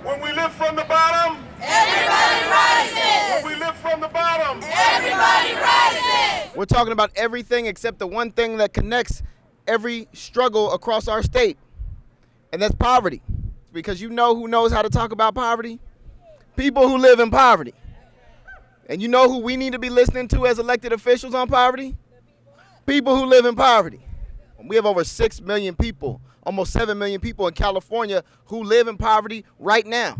When we lift from the bottom, everybody rises. when we lift from the bottom, Everybody rises. We're talking about everything except the one thing that connects every struggle across our state, and that's poverty. Because you know who knows how to talk about poverty? People who live in poverty. And you know who we need to be listening to as elected officials on poverty? People who live in poverty. We have over 6 million people, almost 7 million people in California who live in poverty right now,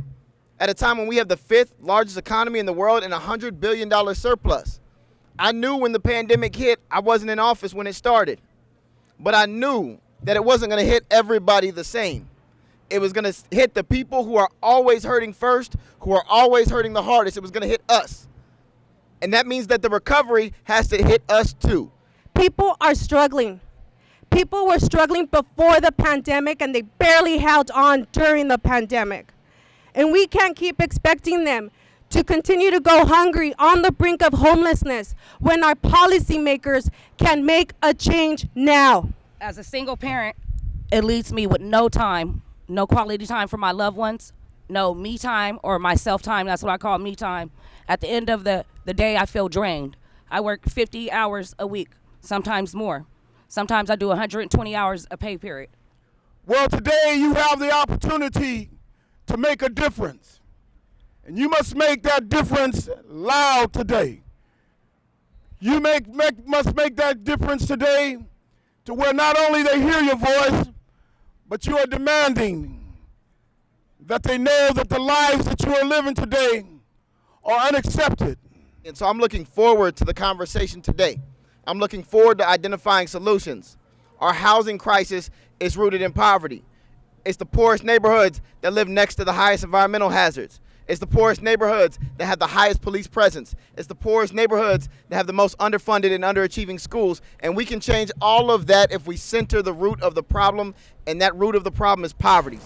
at a time when we have the 5th largest economy in the world and a $100 billion surplus. I knew when the pandemic hit, I wasn't in office when it started, but I knew that it wasn't going to hit everybody the same. It was going to hit the people who are always hurting first, who are always hurting the hardest. It was going to hit us. And that means that the recovery has to hit us too. People are struggling. People were struggling before the pandemic, and they barely held on during the pandemic. And we can't keep expecting them to continue to go hungry on the brink of homelessness when our policymakers can make a change now. As a single parent, it leaves me with no time, no quality time for my loved ones, no me time or my self time. That's what I call me time. At the end of the day, I feel drained. I work 50 hours a week, sometimes more. Sometimes I do 120 hours a pay period. well, today you have the opportunity to make a difference. And you must make that difference loud today. You must make that difference today to where not only they hear your voice, but you are demanding that they know that the lives that you are living today are unaccepted. And so I'm looking forward to the conversation today. I'm looking forward to identifying solutions. Our housing crisis is rooted in poverty. It's the poorest neighborhoods that live next to the highest environmental hazards. It's the poorest neighborhoods that have the highest police presence. It's the poorest neighborhoods that have the most underfunded and underachieving schools. And we can change all of that if we center the root of the problem, and that root of the problem is poverty.